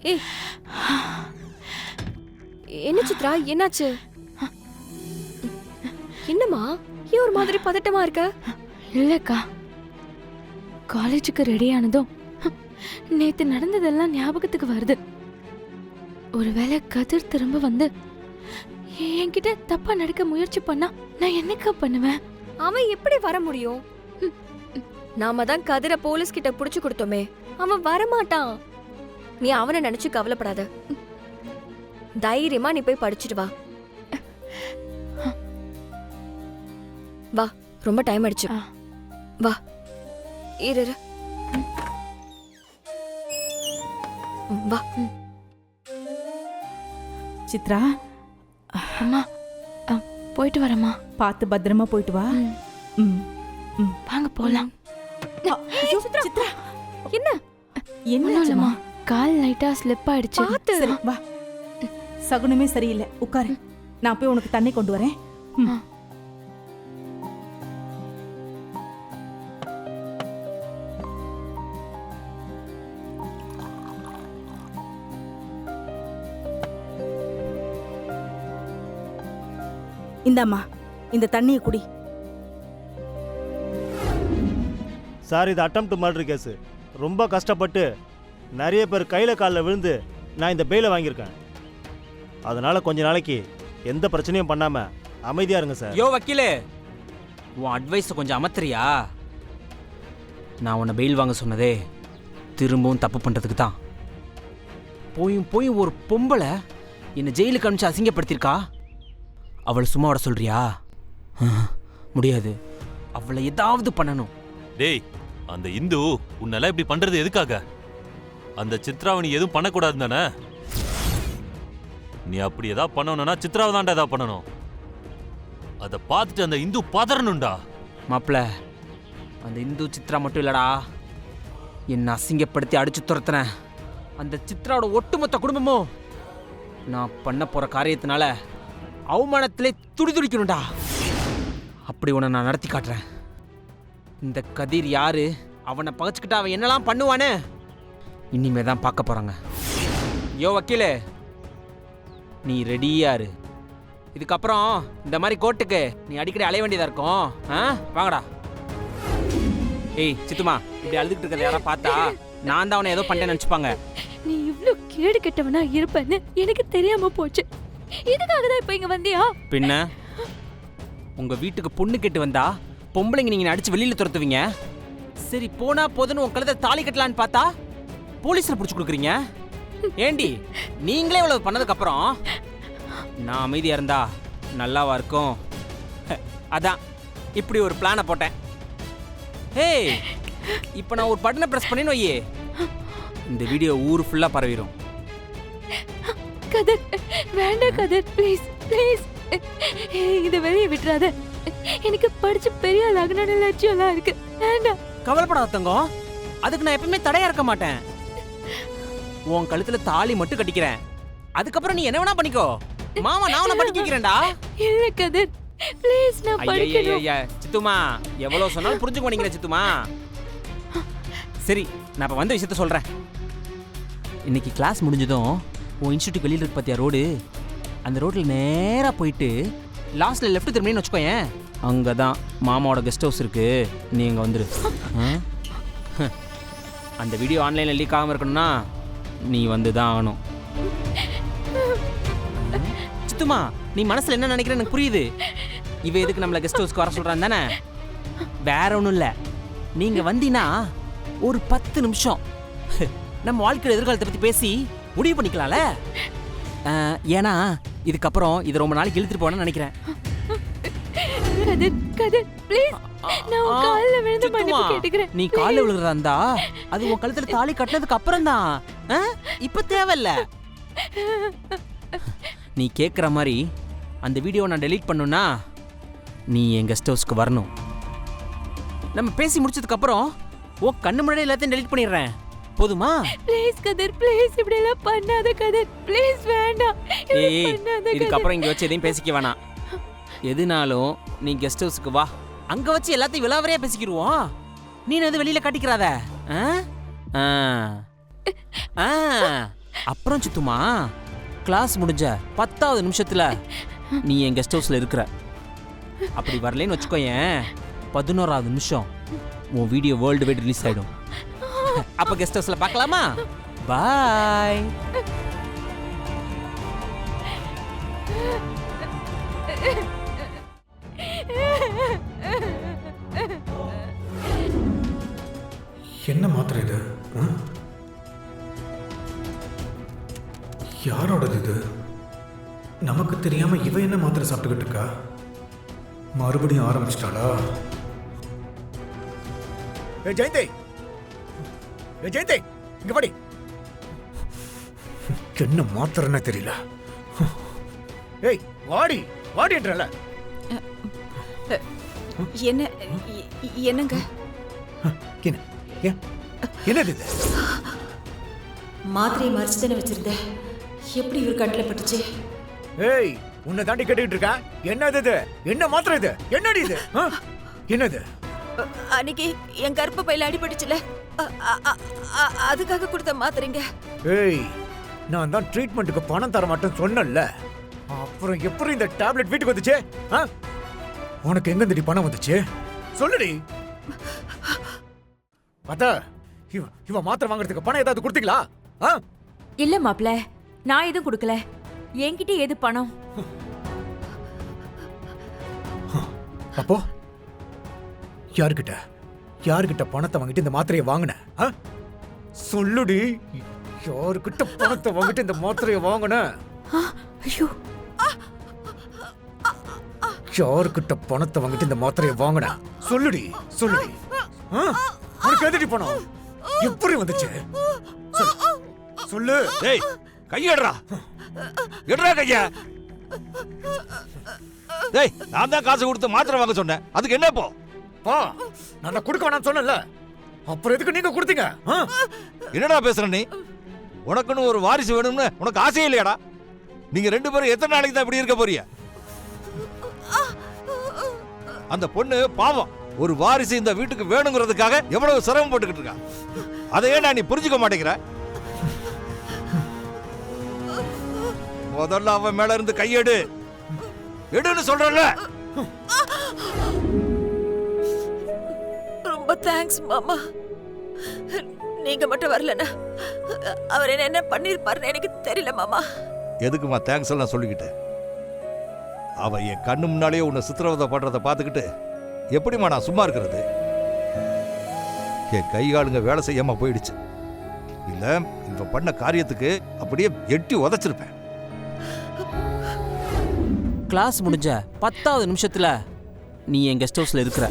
ஏய், என்ன சித்ரா, என்னாச்சு? என்னம்மா, ஏன் ஒரு மாதிரி பதட்டமா இருக்க? இல்லக்கா, காலேஜுக்கு ரெடி ஆனதும் நேத்து நடந்ததெல்லாம் ஞாபகத்துக்கு வருது. ஒருவேளை கதிர் திரும்ப வந்து என்கிட்ட தப்பா நடக்க முயற்சி பண்ணா நான் என்னக்கா பண்ணுவேன்? அவன் எப்படி வர முடியும்? நாம தான் கதிரை போலீஸ் கிட்ட புடிச்சு கொடுத்தோமே, அவன் வரமாட்டான். நீ அவனை நினைச்சு கவலைப்படாத. தைரியமா நீ போய் படிச்சுட்டு வா. வா, ரொம்ப டைம் ஆயிடுச்சு. வா, இரு. வா. சித்ரா, அம்மா, போயிட்டு வரேம்மா. பார்த்து பத்திரமா போயிட்டு வா. வாங்க போலாம். ஐயோ, சித்ரா, என்ன என்னம்மா? கால் லைட்டா ஸ்லிப் ஆயிடுச்சு. பாத்து வா. சகுனமே சரியில்லை, உட்காரு. நான் போய் உனக்கு தண்ணி கொண்டு வரேன். இந்தாம்மா, இந்த தண்ணியை குடி. சார், இது அட்டெம்ப்ட் மர்டர் கேஸு. ரொம்ப கஷ்டப்பட்டு நிறைய பேர் கையில் காலில் விழுந்து நான் இந்த பெயிலை வாங்கியிருக்கேன். அதனால் கொஞ்ச நாளைக்கு எந்த பிரச்சனையும் பண்ணாமல் அமைதியாக இருங்க சார். யோ வக்கீலே, உன் அட்வைஸை கொஞ்சம் அமர்த்துறியா? நான் உன்னை பெயில் வாங்க சொன்னதே திரும்பவும் தப்பு பண்ணுறதுக்கு தான். போயும் ஒரு பொம்பளை என்னை ஜெயிலுக்கு அனுப்பிச்சு அசிங்கப்படுத்தியிருக்கா. அவளை சும்மா விட சொல்றியா? முடியாது, அவளை ஏதாவது பண்ணணும். டேய், அந்த இந்து உன்னெல்லாம் இப்படி பண்றது எதுக்காக? அந்த சித்ராவை எதுவும் பண்ணக்கூடாது தானே? நீ அப்படி ஏதாவது பண்ணணும்னா சித்ராவை தான்டா ஏதாவது பண்ணணும். அதை பார்த்துட்டு அந்த இந்து பதறணும்டா. மாப்பிள்ள, அந்த இந்து சித்ரா மட்டும் இல்லடா, என்னை அசிங்கப்படுத்தி அடிச்சு துரத்துன அந்த சித்ராவோட ஒட்டுமொத்த குடும்பமும் நான் பண்ண போற காரியத்தினால அவமானத்திலே துடிதுடிக்கணும்டா. அப்படி உன்னை நான் நடத்தி காட்டுறேன். இந்த கதிர் யாரு, அவனை பகச்சுக்கிட்டு அவன் என்னெல்லாம் பண்ணுவானே இனிமே தான் பார்க்க போறாங்க. யோ வக்கீலே, நீ ரெடியாரு. இதுக்கப்புறம் இந்த மாதிரி கோர்ட்டுக்கு நீ அடிக்கடி அலைய வேண்டியதா இருக்கும். வாங்கடா. ஏய் சித்துமா, இப்படி அழுதுகிட்டு இருக்கிறத யாரா பார்த்தா நான் தான் அவனை ஏதோ பண்ணேன்னு நினைச்சுப்பாங்க. நீ இவ்ளோ கேடு கெட்டவனா இருப்பேன்னு எனக்கு தெரியாம போச்சு. இதுக்காக தான் இப்ப இங்க வந்தியா? பின்ன உங்க வீட்டுக்கு பொண்ணு கேட்டு வந்தா பொம்பளைங்க நீங்க அடிச்சு வெளியில துரத்துவீங்க. சரி போனா போதுன்னு உன் கழுத்தை தாலி கட்டலான்னு பார்த்தா போலீஸ்ல புடிச்சு கொடுக்குறீங்க. ஏண்டி, நீங்களே இவ்வளவு பண்ணதுக்கு அப்புறம் நான் அமைதியா இருந்தா நல்லாவா இருக்கும்? அதான் இப்படி ஒரு பிளானை போட்டேன். ஏய், இப்ப நான் ஒரு பட்டனை பிரஸ் பண்ணின்னு வையே, இந்த வீடியோ ஊர் ஃபுல்லா பரவிடும். கதிர், வேண்டாம் கதிர், ப்ளீஸ் ப்ளீஸ், இதை வெளியே விட்டுறாத. எனக்கு படிச்சு பெரிய ஆள் ஆகணும்னு லட்சியம்லாம் இருக்கு. வேண்டாம். கவலைப்படாத தங்கம், அதுக்கு நான் எப்பவுமே தடையா இருக்க மாட்டேன். உன் கழுத்துல தாலி மட்டும் கட்டிக்கிறேன், அதுக்கப்புறம் நீ என்ன வேணா பண்ணிக்கோ. மாமா, நான் உன்னை படிக்க வைக்கிறேன்டா. இல்ல கதிர், ப்ளீஸ், நான் படிக்கணும். ஐயா சித்துமா, எவ்வளவு சொன்னாலும் புரிஞ்சுக்க மாட்டேங்கிற சித்துமா. சரி, நான் இப்ப வந்த விஷயத்த சொல்றேன். இன்னைக்கு கிளாஸ் முடிஞ்சதும் உன் இன்ஸ்டியூட் வெளியில இருக்கு பாத்தியா ரோடு, அந்த ரோட்ல நேரா போயிட்டு லாஸ்ட்ல லெஃப்ட் திரும்பினு வச்சுக்கோயேன், அங்கதான் மாமாவோட கெஸ்ட் ஹவுஸ் இருக்கு. நீ அங்க வந்துரு. அந்த வீடியோ ஆன்லைன்ல லீக் ஆகாம இருக்கணும்னா நீ வந்துதான் ஆகணும். சித்துமா, நீ மனசுல என்ன நினைக்கிற எனக்கு புரியுது. இவ எதுக்கு நம்மள கெஸ்ட் ஹவுஸ்க்கு வர சொல்றான் தானே? வேற ஒன்றும் இல்லை, நீங்க வந்தீங்கன்னா ஒரு 10 நிமிஷம் நம்ம வாழ்க்கையோட எதிர்காலத்தை பத்தி பேசி முடிவு பண்ணிக்கலாம்ல. ஏன்னா இதுக்கப்புறம் இது ரொம்ப நாளைக்கு இழுத்துட்டு போகணும்னு நினைக்கிறேன். கதிர், கதிர், ப்ளீஸ், நான் உன் கால்ல விழுந்து மன்னிப்பு கேட்டுக்கிறேன். நீ கால்ல விழுகிறதா இருந்தா அது உன் கழுத்துல தாலி கட்டினதுக்கு அப்புறம் தான், இப்ப தேவையில்ல. நீ கேட்குற மாதிரி அந்த வீடியோவை நான் டெலீட் பண்ணுன்னா நீ என் கெஸ்ட் ஹவுஸ்க்கு வரணும். நம்ம பேசி முடிச்சதுக்கு அப்புறம் ஓ கண்ணு முன்னாடி எல்லாத்தையும் டெலீட் பண்ணிடுறேன், போதுமா? ப்ளீஸ் கதிர், ப்ளீஸ், இப்படி எல்லாம் பண்ணாத கதிர், ப்ளீஸ், வேண்டாம். ஏய், இதுக்கப்புறம் இங்க வச்சு எதையும் பேசிக்க வேணாம். எதுனாலும் நீ கெஸ்ட் ஹவுஸ்க்கு வா, அங்க வச்சு எல்லாத்தையும் விலாவரியா பேசிக்கிடுவோம். நீ எது வெளியில காட்டிக்கிறாத. அப்புறம் சித்துமா கிளாஸ் முடிஞ்ச 10வது நிமிஷத்துல நீ என் கெஸ்ட் ஹவுஸ்ல இருக்கிற. அப்படி வரலன்னு வச்சுக்கோயேன் 11வது நிமிஷம் உன் வீடியோ வேர்ல்டு வைட் ரிலீஸ் ஆயிடும். அப்ப கெஸ்ட் ஹவுஸ்ல பார்க்கலாமா? பாய். என்ன மாத்திரை இது? யாரோடது இது? நமக்கு தெரியாம இவ என்ன மாத்திரை சாப்பிட்டுக்கிட்டு இருக்கா? மறுபடியும் ஆரம்பிச்சிட்டாளா? ஜெயந்தி, ஜெயந்தி இங்க படி. என்ன மாத்திரைன்னு தெரியல. ஏய் வாடி வாடின்றல. என்னங்க என்னது இது? மாத்திரையை மறைச்சு தானே வச்சிருந்தேன். எப்படி இவர் கண்ணில் பட்டுச்சு? ஏய் உன்னை தாண்டி கேட்டுக்கிட்டு இருக்கா? என்னது இது? என்ன மாத்திரை இது? என்னடி இது? என்னது? அன்னைக்கு என் கருப்பு பையில அடிபட்டுச்சுல, அதுக்காக கொடுத்த மாத்திரைங்க. ஏய் நான் தான் ட்ரீட்மெண்ட்டுக்கு பணம் தர மாட்டேன்னு சொன்னேன்ல, அப்புறம் எப்படி இந்த டேப்லெட் வீட்டுக்கு வந்துச்சு? உனக்கு எங்க இருந்து பணம் வந்துச்சு சொல்லுடி. அத்தா இவ மாத்திரை வாங்குறதுக்கு பணம் ஏதாவது கொடுத்தீங்களா? இல்ல மாப்ள, நான் எதுவும் கொடுக்கல. என்கிட்ட எது பணம்? அப்போ யாருக்கிட்ட பணத்தை வாங்கிட்டு இந்த மாத்திரையை வாங்கின? சொல்லுடி, யாருக்கிட்ட பணத்தை வாங்கிட்டு இந்த மாத்திரையை வாங்கின? ஐயோ, யாருக்கிட்ட பணத்தை வாங்கிட்டு இந்த மாத்திரையை வாங்கின? சொல்லுடி சொல்லுடி. உனக்கு எதிரி பணம் எப்படி வந்துச்சு? சொல்லு. டேய் கையடா, எடுறா கைய. டேய் நான் தான் காசு கொடுத்து மாத்திரை வாங்க சொன்னேன், அதுக்கு என்ன இப்போ? பா நான் கொடுக்க வேணாம்னு சொன்னேன்ல, அப்புறம் எதுக்கு நீங்க கொடுத்தீங்க? என்னடா பேசுற நீ? உனக்குன்னு ஒரு வாரிசு வேணும்னு உனக்கு ஆசையே இல்லையாடா? நீங்க 2 பேரும் எத்தனை நாளைக்கு தான் இப்படி இருக்க போறீங்க? அந்த பொண்ணு பாவம், ஒரு வாரிசு இந்த வீட்டுக்கு வேணுங்கிறதுக்காக எவ்வளவு சிரமம் போட்டுக்கிட்டு இருக்கா. அதையே நான் நீ புரிஞ்சுக்க மாட்டேங்கிற. முதல்ல அவன் மேல இருந்து கையெடு, எடுன்னு சொல்றல. ரொம்ப தேங்க்ஸ் மாமா. நீங்க மட்டும் வரலனா அவர் என்ன பண்ணிருப்பாருன்னு எனக்கு தெரியல மாமா. எதுக்குமா தேங்க்ஸ் எல்லாம் சொல்லிக்கிட்டு? அவ என் கண்ணு முன்னாலேயே உன்னை சித்திரவதை பண்றதை பார்த்துக்கிட்டு எப்படிமா நான் சும்மா இருக்கிறது? என் கை காலுங்க வேலை செய்யாம போயிடுச்சு. இல்ல இவ பண்ண காரியத்துக்கு அப்படியே எட்டி உதைச்சிருப்பேன். கிளாஸ் முடிஞ்ச 10வது நிமிஷத்துல நீ என் கெஸ்ட் ஹவுஸ்ல இருக்கிற.